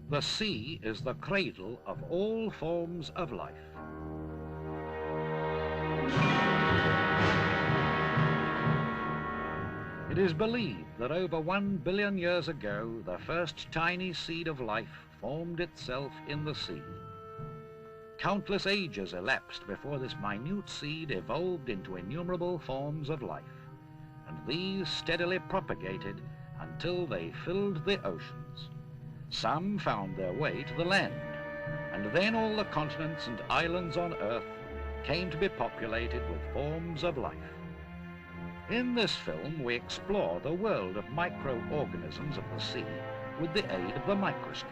The sea is the cradle of all forms of life. It is believed that over 1 billion years ago, the first tiny seed of life formed itself in the sea. Countless ages elapsed before this minute seed evolved into innumerable forms of life, and these steadily propagated until they filled the oceans. Some found their way to the land, and then all the continents and islands on Earth came to be populated with forms of life. In this film, we explore the world of microorganisms of the sea with the aid of the microscope.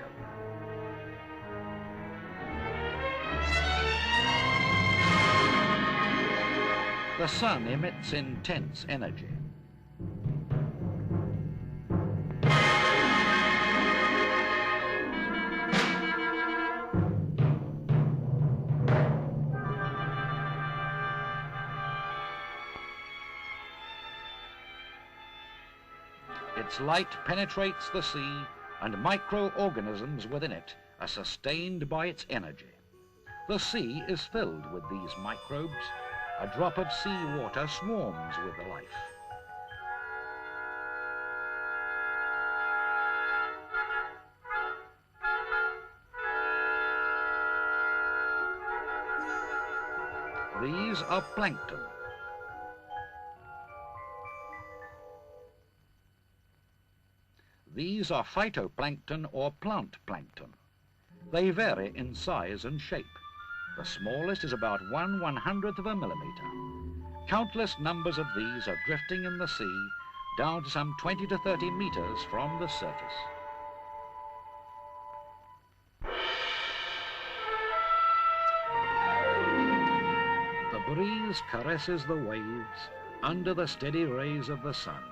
The sun emits intense energy. Its light penetrates the sea, and microorganisms within it are sustained by its energy. The sea is filled with these microbes. A drop of seawater swarms with the life. These are plankton. These are phytoplankton or plant plankton. They vary in size and shape. The smallest is about 1/100th of a millimeter. Countless numbers of these are drifting in the sea down to some 20 to 30 meters from the surface. The breeze caresses the waves under the steady rays of the sun.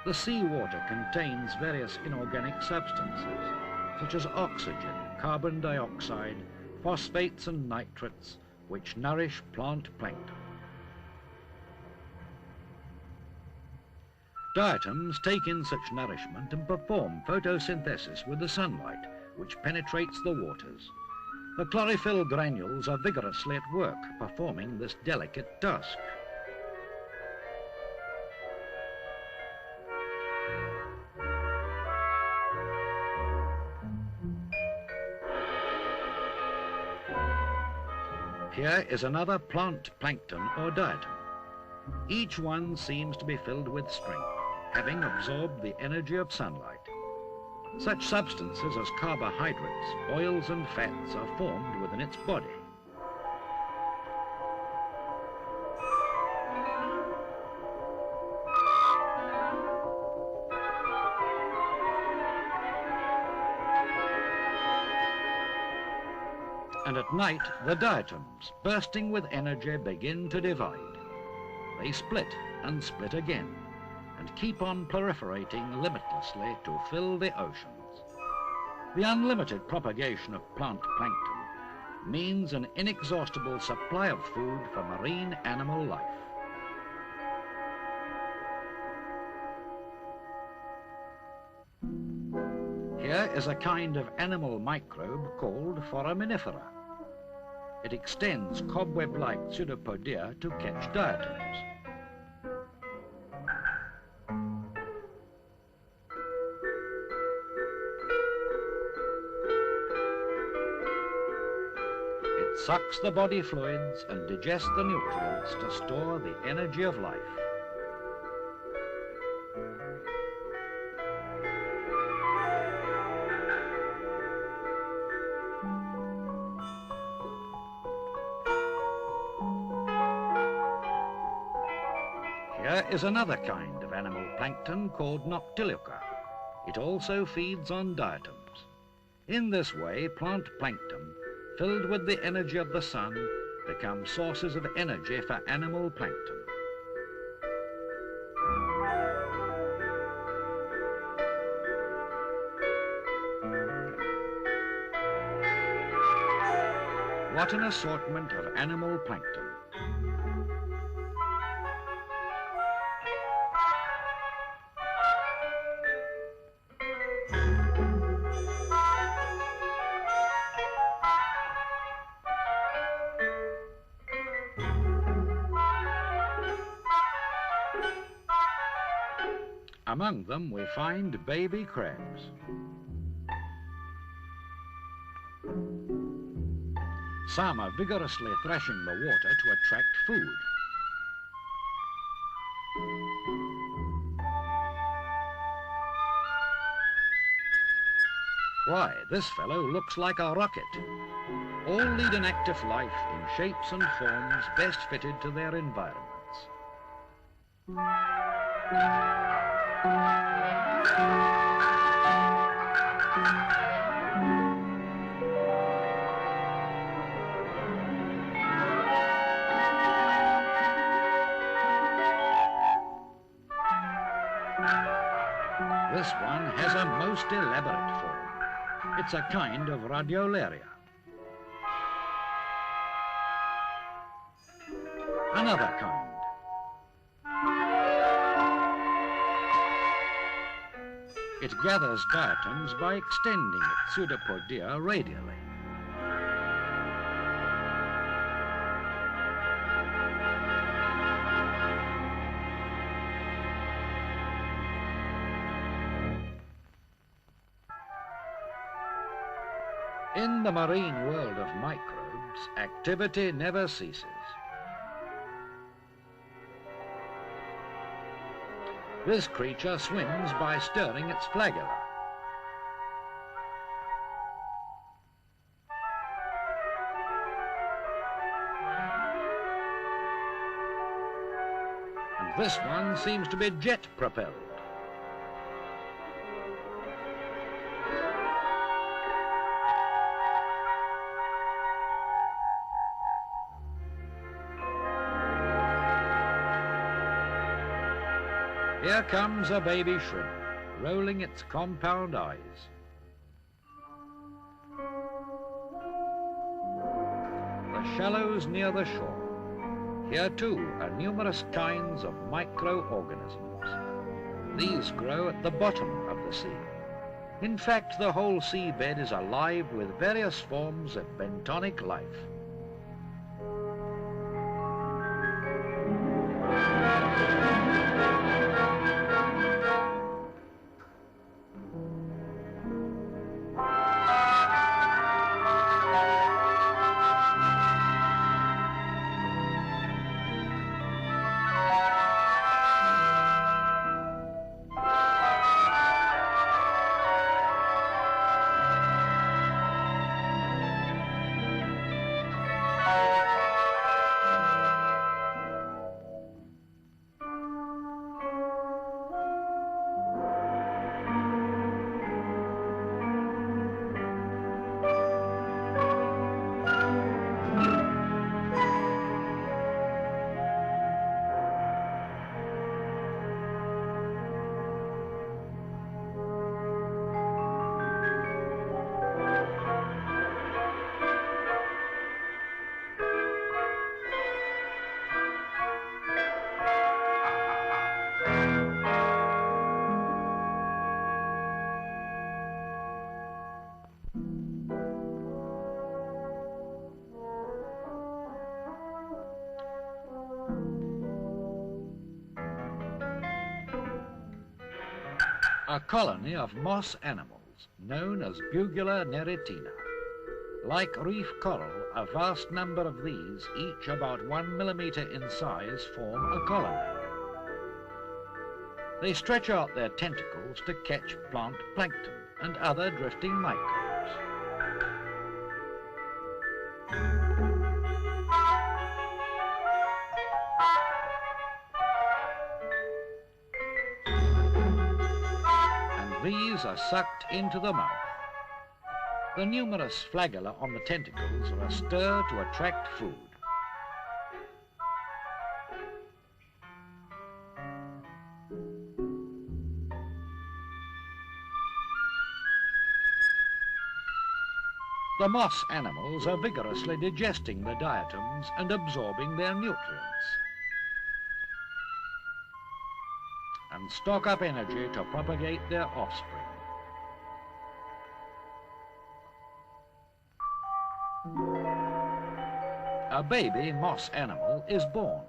The seawater contains various inorganic substances, such as oxygen, carbon dioxide, phosphates and nitrates, which nourish plant plankton. Diatoms take in such nourishment and perform photosynthesis with the sunlight, which penetrates the waters. The chlorophyll granules are vigorously at work, performing this delicate task. Here is another plant plankton or diatom. Each one seems to be filled with strength, having absorbed the energy of sunlight. Such substances as carbohydrates, oils and fats are formed within its body. And at night, the diatoms, bursting with energy, begin to divide. They split and split again, and keep on proliferating limitlessly to fill the oceans. The unlimited propagation of plant plankton means an inexhaustible supply of food for marine animal life. Here is a kind of animal microbe called foraminifera. It extends cobweb-like pseudopodia to catch diatoms. It sucks the body fluids and digests the nutrients to store the energy of life. Here is another kind of animal plankton called Noctiluca. It also feeds on diatoms. In this way, plant plankton, filled with the energy of the sun, become sources of energy for animal plankton. What an assortment of animal plankton. Among them we find baby crabs. Some are vigorously thrashing the water to attract food. Why, this fellow looks like a rocket. All lead an active life in shapes and forms best fitted to their environments. This one has a most elaborate form. It's a kind of radiolaria. Another kind. It gathers diatoms by extending its pseudopodia radially. In the marine world of microbes, activity never ceases. This creature swims by stirring its flagella. And this one seems to be jet-propelled. Here comes a baby shrimp, rolling its compound eyes. The shallows near the shore. Here too are numerous kinds of microorganisms. These grow at the bottom of the sea. In fact, the whole seabed is alive with various forms of bentonic life. A colony of moss animals known as Bugula neritina. Like reef coral, a vast number of these, each about 1 millimeter in size, form a colony. They stretch out their tentacles to catch plant plankton and other drifting microbes. These are sucked into the mouth. The numerous flagella on the tentacles are a stir to attract food. The moss animals are vigorously digesting the diatoms and absorbing their nutrients, and stock up energy to propagate their offspring. A baby moss animal is born.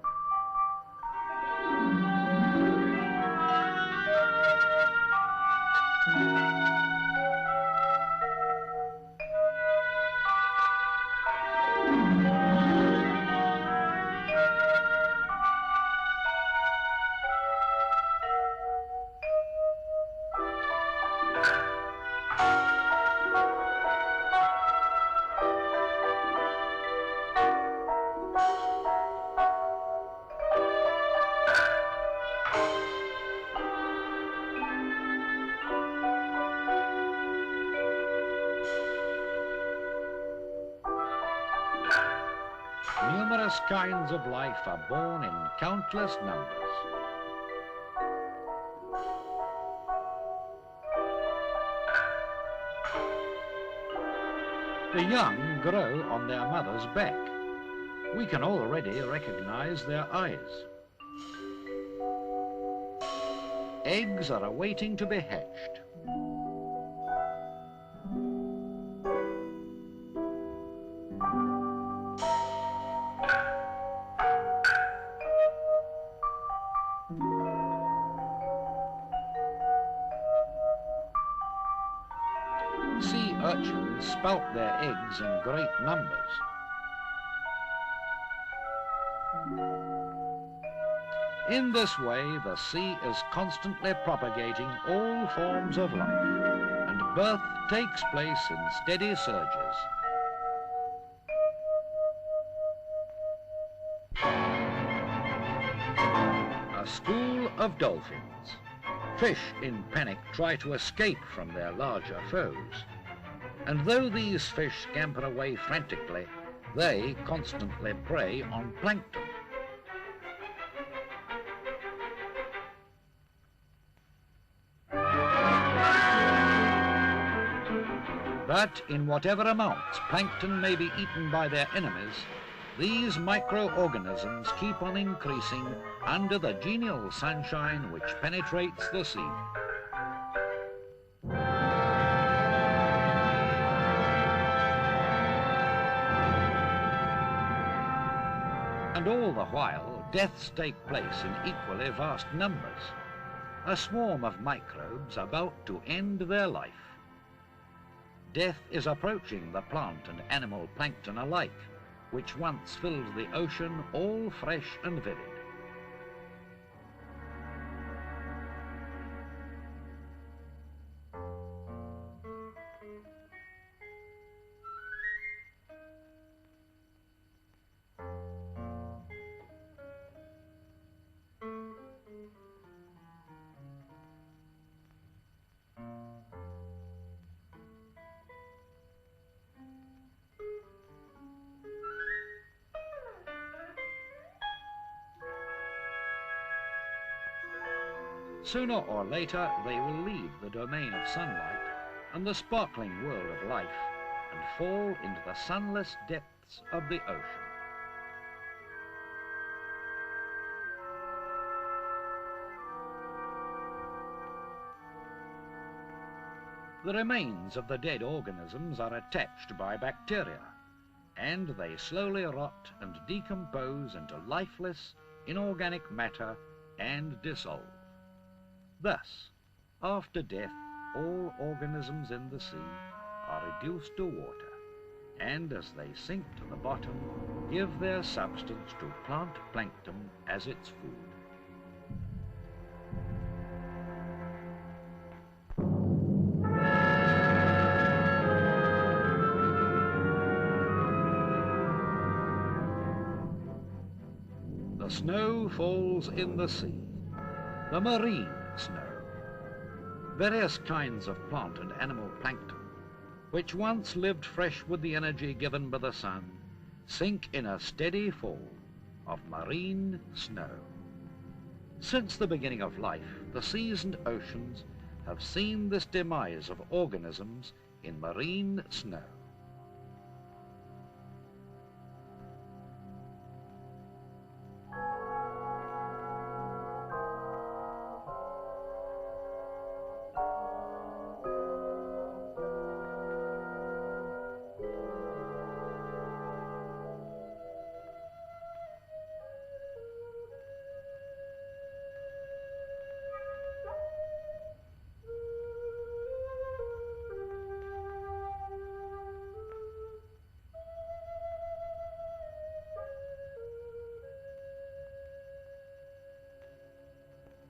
Numerous kinds of life are born in countless numbers. The young grow on their mother's back. We can already recognize their eyes. Eggs are awaiting to be hatched. Sea urchins spout their eggs in great numbers. In this way, the sea is constantly propagating all forms of life, and birth takes place in steady surges. A school of dolphins. Fish in panic try to escape from their larger foes. And though these fish scamper away frantically, they constantly prey on plankton. But in whatever amounts plankton may be eaten by their enemies, these microorganisms keep on increasing under the genial sunshine which penetrates the sea. And all the while, deaths take place in equally vast numbers. A swarm of microbes about to end their life. Death is approaching the plant and animal plankton alike, which once filled the ocean all fresh and vivid. Sooner or later, they will leave the domain of sunlight and the sparkling world of life and fall into the sunless depths of the ocean. The remains of the dead organisms are attached by bacteria, and they slowly rot and decompose into lifeless, inorganic matter and dissolve. Thus, after death, all organisms in the sea are reduced to water, and as they sink to the bottom, give their substance to plant plankton as its food. The snow falls in the sea, the marine snow. Various kinds of plant and animal plankton, which once lived fresh with the energy given by the sun, sink in a steady fall of marine snow. Since the beginning of life, the seas and oceans have seen this demise of organisms in marine snow.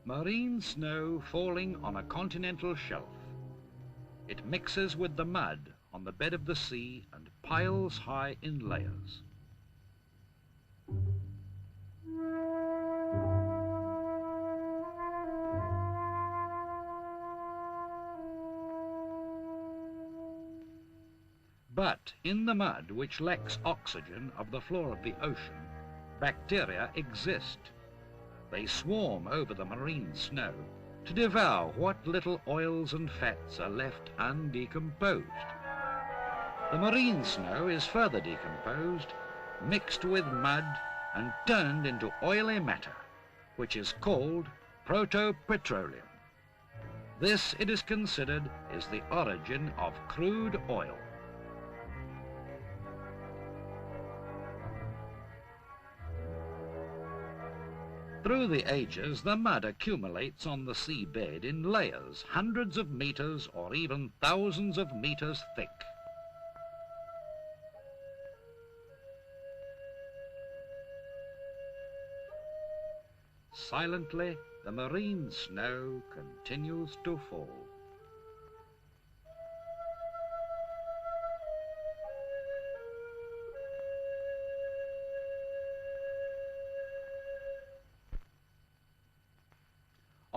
Marine snow falling on a continental shelf. It mixes with the mud on the bed of the sea and piles high in layers. But in the mud, which lacks oxygen of the floor of the ocean, bacteria exist. They swarm over the marine snow to devour what little oils and fats are left undecomposed. The marine snow is further decomposed, mixed with mud, and turned into oily matter, which is called protopetroleum. This, it is considered, is the origin of crude oil. Through the ages, the mud accumulates on the seabed in layers hundreds of meters or even thousands of meters thick. Silently, the marine snow continues to fall.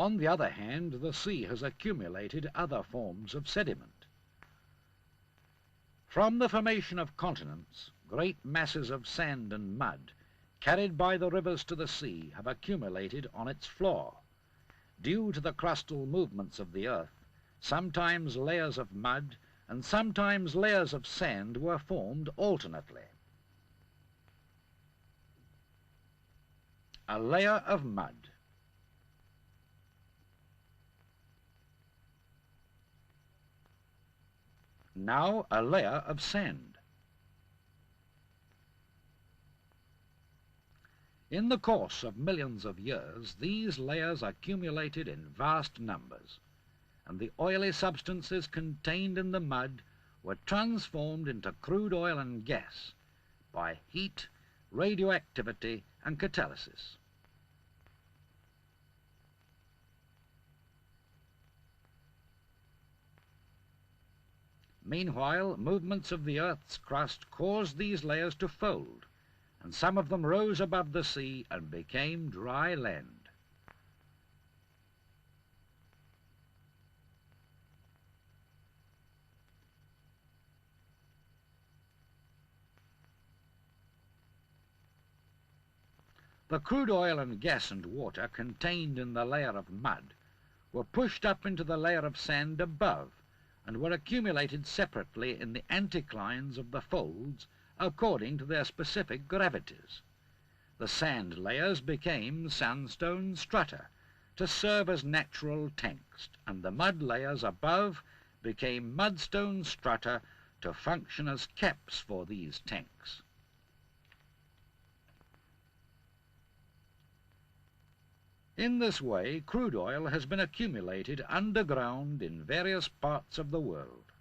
On the other hand, the sea has accumulated other forms of sediment. From the formation of continents, great masses of sand and mud, carried by the rivers to the sea, have accumulated on its floor. Due to the crustal movements of the earth, sometimes layers of mud and sometimes layers of sand were formed alternately. A layer of mud. Now a layer of sand. In the course of millions of years, these layers accumulated in vast numbers, and the oily substances contained in the mud were transformed into crude oil and gas by heat, radioactivity, and catalysis. Meanwhile, movements of the Earth's crust caused these layers to fold, and some of them rose above the sea and became dry land. The crude oil and gas and water contained in the layer of mud were pushed up into the layer of sand above, and were accumulated separately in the anticlines of the folds according to their specific gravities. The sand layers became sandstone strata to serve as natural tanks, and the mud layers above became mudstone strata to function as caps for these tanks. In this way, crude oil has been accumulated underground in various parts of the world.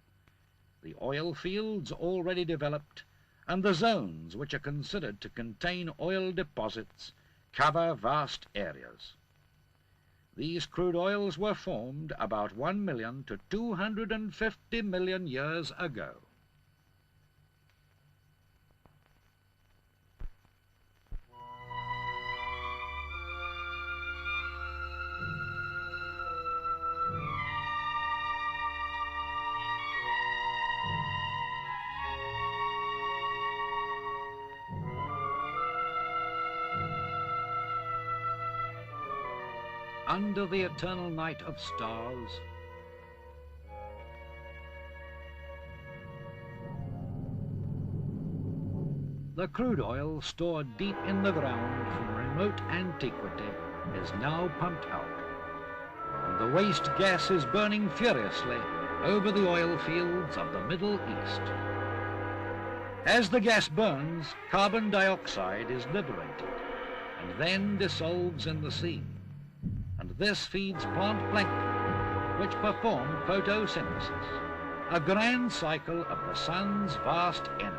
The oil fields already developed and the zones which are considered to contain oil deposits cover vast areas. These crude oils were formed about 1 million to 250 million years ago. under the eternal night of stars, the crude oil stored deep in the ground from remote antiquity is now pumped out, and the waste gas is burning furiously over the oil fields of the Middle East. As the gas burns, carbon dioxide is liberated and then dissolves in the sea, and this feeds plant plankton, which perform photosynthesis, a grand cycle of the sun's vast energy.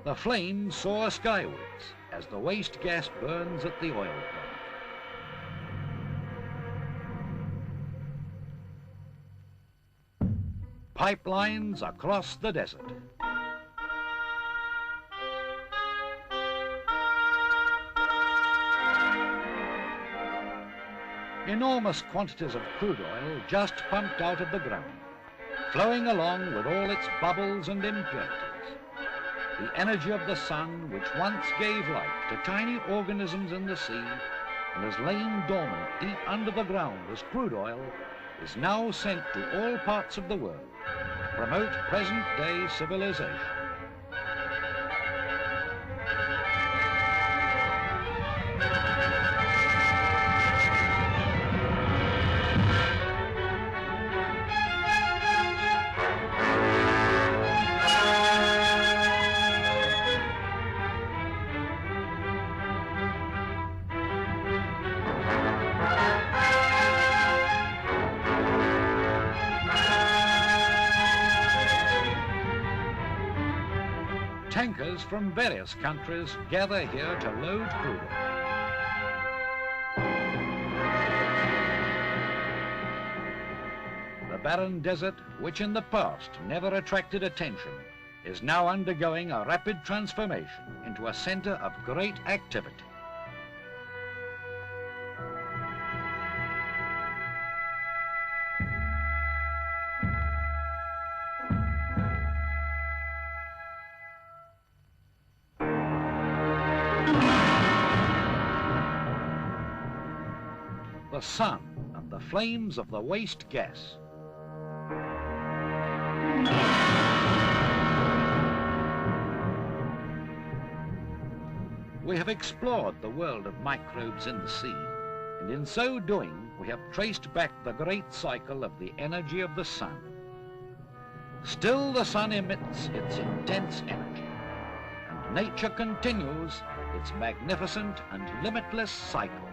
The flames soar skywards as the waste gas burns at the oil plant. Pipelines across the desert. Enormous quantities of crude oil just pumped out of the ground, flowing along with all its bubbles and impurities. The energy of the sun, which once gave life to tiny organisms in the sea and has lain dormant deep under the ground as crude oil, is now sent to all parts of the world to promote present-day civilization. Tankers from various countries gather here to load crude oil. The barren desert, which in the past never attracted attention, is now undergoing a rapid transformation into a center of great activity. The sun and the flames of the waste gas. We have explored the world of microbes in the sea, and in so doing we have traced back the great cycle of the energy of the sun. Still the sun emits its intense energy, and nature continues its magnificent and limitless cycle.